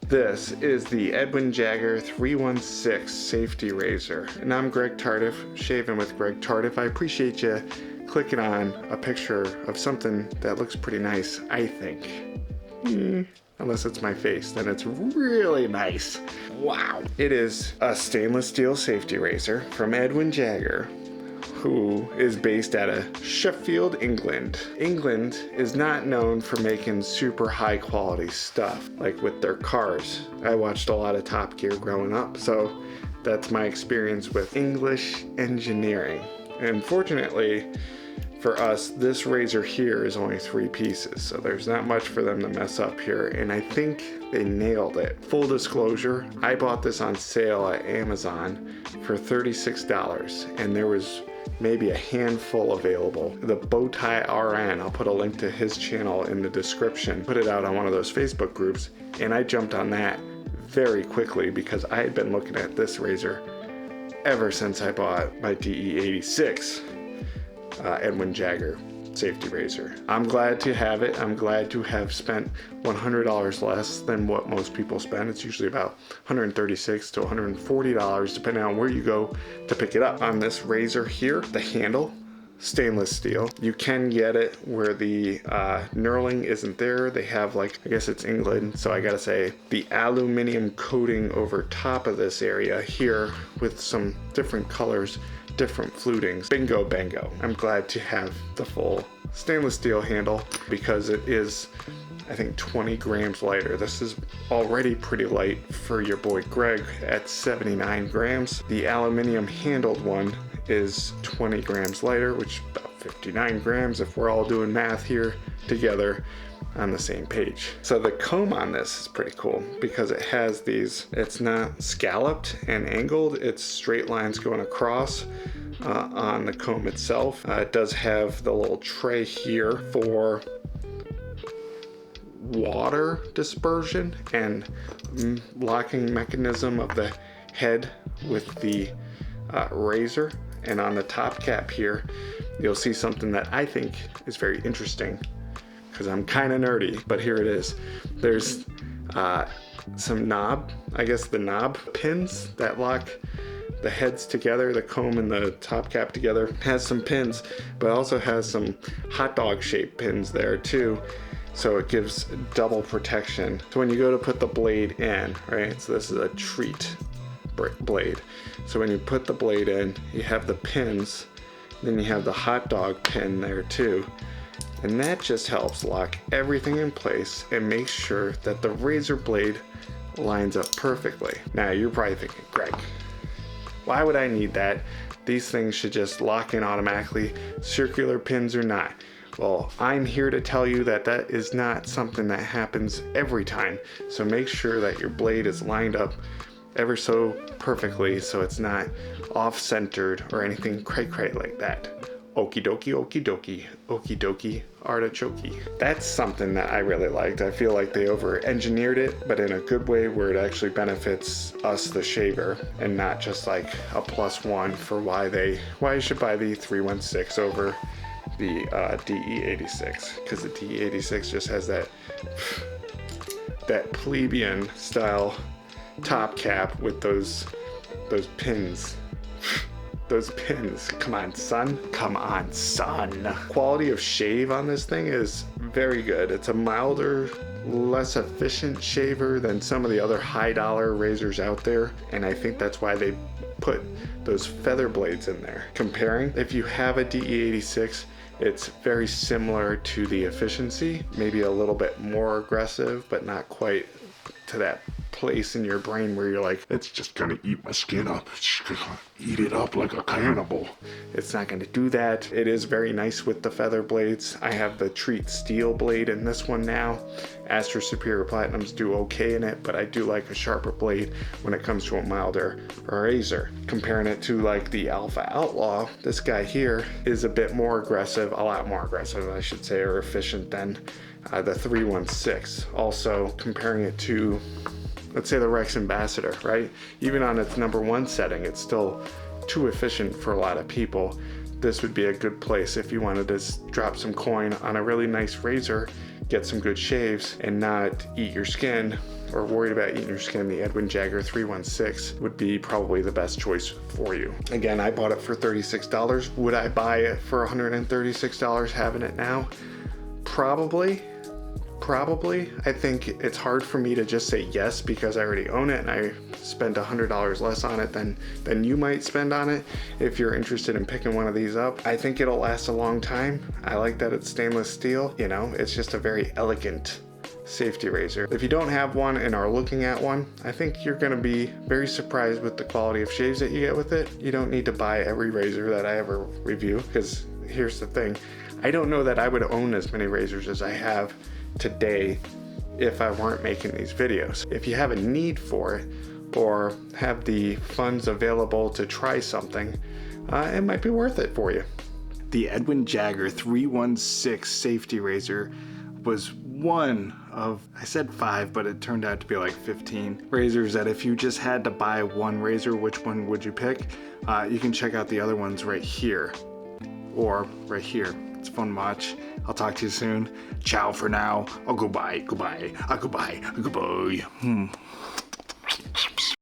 This is the Edwin Jagger 316 safety razor, and I'm Greg Tardif, Shaving with Greg Tardif. I appreciate you clicking on a picture of something that looks pretty nice, I think. Unless it's my face, then it's really nice. Wow. It is a stainless steel safety razor from Edwin Jagger, who is based out of Sheffield, England. England is not known for making super high quality stuff, like with their cars. I watched a lot of Top Gear growing up, so that's my experience with English engineering. And fortunately for us, this razor here is only 3 pieces, so there's not much for them to mess up here, and I think they nailed it. Full disclosure, I bought this on sale at Amazon for $36, and there was maybe a handful available. The Bowtie RN, I'll put a link to his channel in the description, put it out on one of those Facebook groups, and I jumped on that very quickly because I had been looking at this razor ever since I bought my DE86 Edwin Jagger safety razor. I'm glad to have it. I'm glad to have spent $100 less than what most people spend. It's usually about $136 to $140 depending on where you go to pick it up. On this razor here, the handle, stainless steel. You can get it where the knurling isn't there. They have, like, I guess it's England, so I gotta say, the aluminum coating over top of this area here with some different colors, different flutings. Bingo bango. I'm glad to have the full stainless steel handle because it is, I think, 20 grams lighter. This is already pretty light for your boy Greg at 79 grams. The aluminum handled one is 20 grams lighter, which is about 59 grams if we're all doing math here together on the same page. So the comb on this is pretty cool because it has these, it's not scalloped and angled, it's straight lines going across on the comb itself. It does have the little tray here for water dispersion and locking mechanism of the head with the razor. And on the top cap here, you'll see something that I think is very interesting because I'm kind of nerdy, but here it is. There's some knob, I guess the knob pins that lock the heads together, the comb and the top cap together. Has some pins, but also has some hot dog shaped pins there too. So it gives double protection. So when you go to put the blade in, right? So this is a treat blade. So when you put the blade in, you have the pins, then you have the hot dog pin there too. And that just helps lock everything in place and make sure that the razor blade lines up perfectly. Now you're probably thinking, Greg, why would I need that? These things should just lock in automatically, circular pins or not. Well, I'm here to tell you that that is not something that happens every time. So make sure that your blade is lined up ever so perfectly so it's not off-centered or anything cray-cray like that. Okie dokie, okie dokie, okie dokie, artichoke. That's something that I really liked. I feel like they over-engineered it, but in a good way where it actually benefits us, the shaver, and not just like a +1 for why you should buy the 316 over the DE86, because the DE86 just has that plebeian style top cap with those pins. Those pins. Come on, son. Come on, son. Quality of shave on this thing is very good. It's a milder, less efficient shaver than some of the other high dollar razors out there, and I think that's why they put those feather blades in there. Comparing, if you have a DE86, it's very similar to the efficiency, maybe a little bit more aggressive, but not quite to that place in your brain where you're like, it's just gonna eat my skin up, it's gonna eat it up like a cannibal. It's not gonna do that. It is very nice with the feather blades. I have the Treat steel blade in this one now. Astro Superior Platinums do okay in it, but I do like a sharper blade when it comes to a milder razor. Comparing it to like the Alpha Outlaw, this guy here is a bit more aggressive, a lot more aggressive I should say, or efficient than the 316. Also comparing it to, let's say, the Rex Ambassador, right? Even on its #1 setting, it's still too efficient for a lot of people. This would be a good place if you wanted to drop some coin on a really nice razor, get some good shaves, and not eat your skin or worried about eating your skin, the Edwin Jagger 316 would be probably the best choice for you. Again, I bought it for $36. Would I buy it for $136 having it now? Probably. I think it's hard for me to just say yes because I already own it and I spent $100 less on it than you might spend on it if you're interested in picking one of these up. I think it'll last a long time. I like that it's stainless steel. You know, it's just a very elegant safety razor. If you don't have one and are looking at one, I think you're going to be very surprised with the quality of shaves that you get with it. You don't need to buy every razor that I ever review, because here's the thing. I don't know that I would own as many razors as I have today if I weren't making these videos. If you have a need for it or have the funds available to try something, it might be worth it for you. The Edwin Jagger 316 safety razor was one of, I said 5, but it turned out to be like 15 razors that if you just had to buy one razor, which one would you pick? You can check out the other ones right here or right here. It's fun to watch. I'll talk to you soon. Ciao for now. Oh, goodbye.